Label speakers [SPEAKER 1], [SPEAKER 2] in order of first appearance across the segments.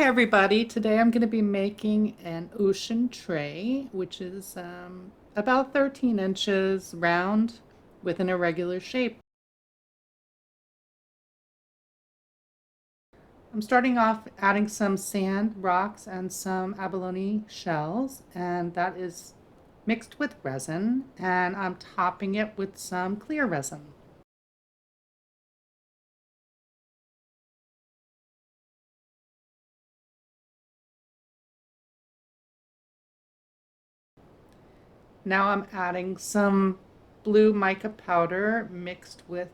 [SPEAKER 1] everybody, today I'm going to be making an ocean tray, which is about 13 inches round with an irregular shape. I'm starting off adding some sand, rocks, and some abalone shells, and that is mixed with resin, and I'm topping it with some clear resin. Now I'm adding some blue mica powder mixed with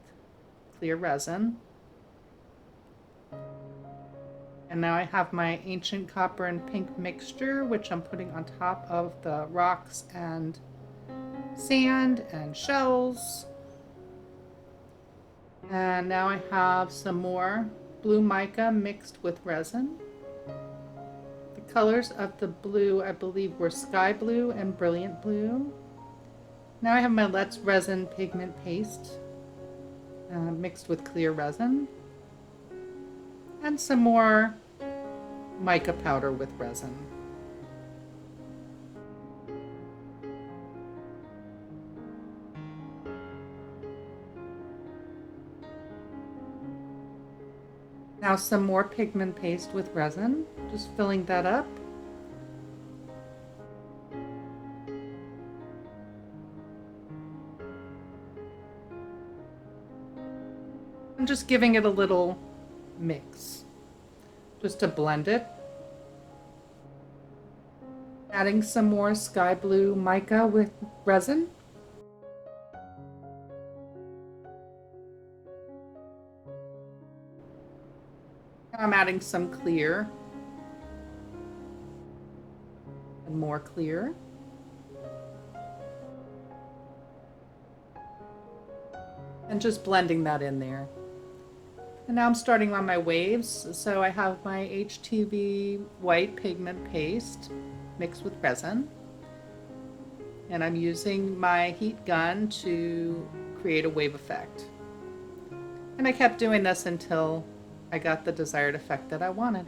[SPEAKER 1] clear resin. And now I have my ancient copper and pink mixture, which I'm putting on top of the rocks and sand and shells. And now I have some more blue mica mixed with resin. The colors of the blue, I believe, were sky blue and brilliant blue. Now I have my Let's Resin pigment paste mixed with clear resin. And some more mica powder with resin. Now some more pigment paste with resin, just filling that up. I'm just giving it a little mix, just to blend it. Adding some more sky blue mica with resin. I'm adding some clear and more clear. And just blending that in there. And now I'm starting on my waves. So I have my HTV white pigment paste mixed with resin. And I'm using my heat gun to create a wave effect. And I kept doing this until I got the desired effect that I wanted.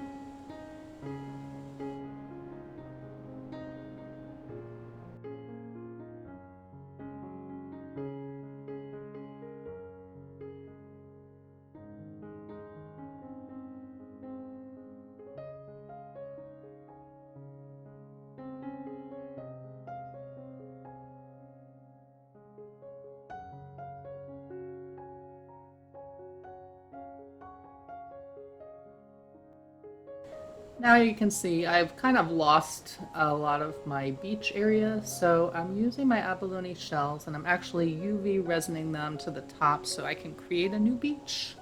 [SPEAKER 1] Now you can see I've kind of lost a lot of my beach area, so I'm using my abalone shells and I'm actually UV resining them to the top so I can create a new beach.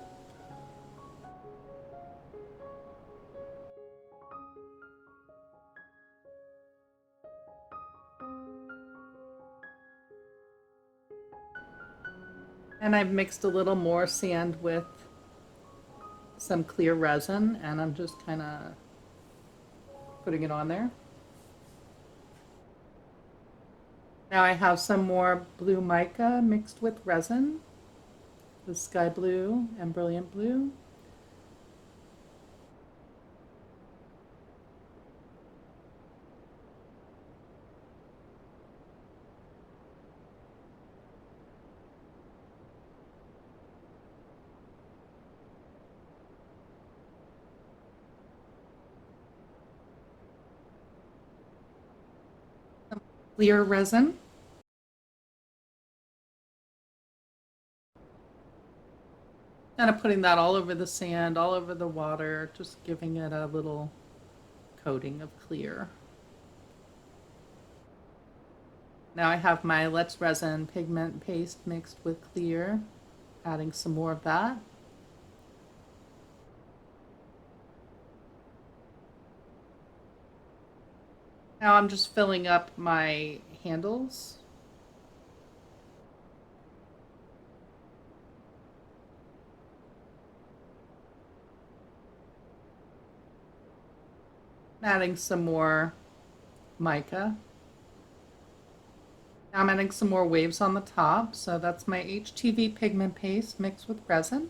[SPEAKER 1] And I've mixed a little more sand with some clear resin and I'm just kind of putting it on there. Now I have some more blue mica mixed with resin, the sky blue and brilliant blue. Clear resin. Kind of putting that all over the sand, all over the water, just giving it a little coating of clear. Now I have my Let's Resin pigment paste mixed with clear, adding some more of that. Now I'm just filling up my handles. Adding some more mica. Now I'm adding some more waves on the top. So that's my HTV pigment paste mixed with resin.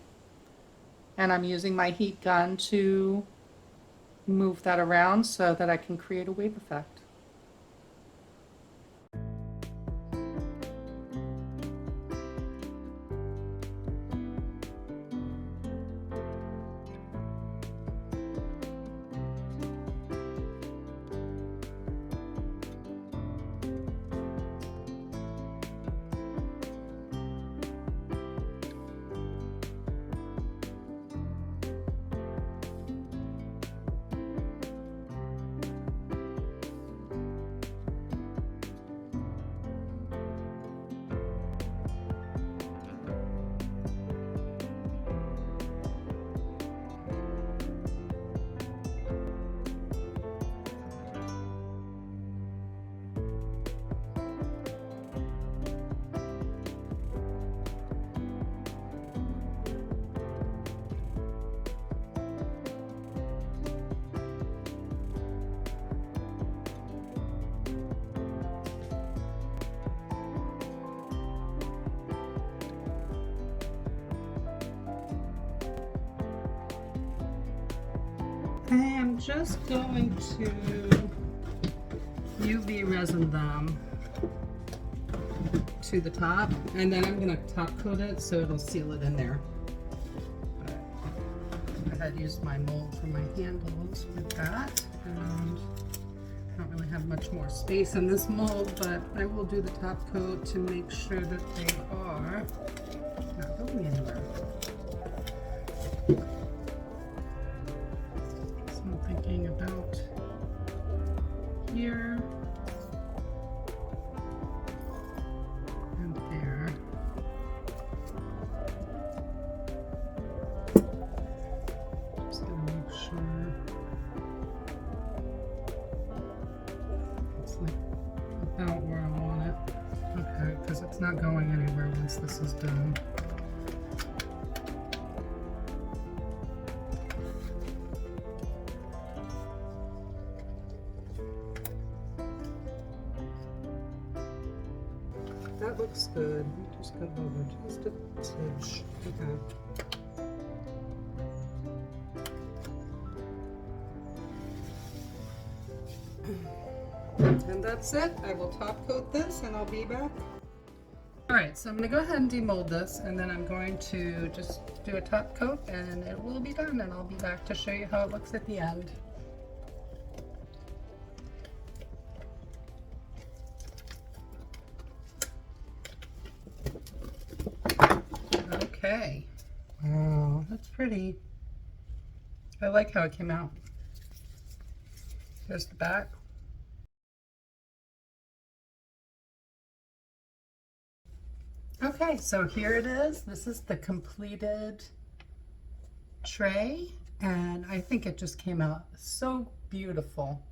[SPEAKER 1] And I'm using my heat gun to move that around so that I can create a wave effect. I am just going to UV resin them to the top, and then I'm going to top coat it so it'll seal it in there. I had used my mold for my handles with that, and I don't really have much more space in this mold, but I will do the top coat to make sure that they are not going anywhere. About here and there. Just gonna make sure it's like about where I want it. Okay, because it's not going anywhere once this is done. That looks good. Just go over just a tinge. Okay. And that's it. I will top coat this and I'll be back. Alright, so I'm going to go ahead and demold this, and then I'm going to just do a top coat and it will be done, and I'll be back to show you how it looks at the end. Okay. Wow, that's pretty. I like how it came out. There's the back. Okay, so here it is. This is the completed tray, and I think it just came out so beautiful.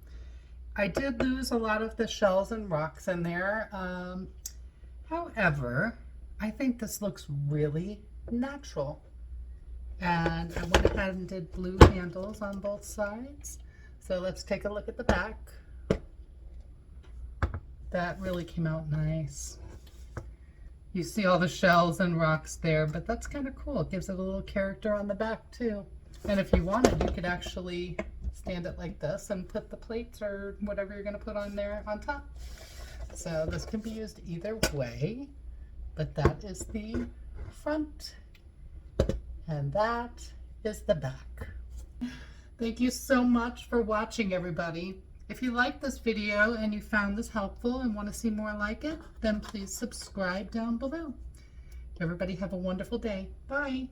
[SPEAKER 1] I did lose a lot of the shells and rocks in there. However, I think this looks really natural. And I went ahead and did blue handles on both sides. So let's take a look at the back. That really came out nice. You see all the shells and rocks there, but that's kind of cool. It gives it a little character on the back too. And if you wanted, you could actually stand it like this and put the plates or whatever you're going to put on there on top. So this can be used either way, but that is the front and that is the back. Thank you so much for watching, everybody. If you liked this video and you found this helpful and want to see more like it, then please subscribe down below. Everybody have a wonderful day. Bye.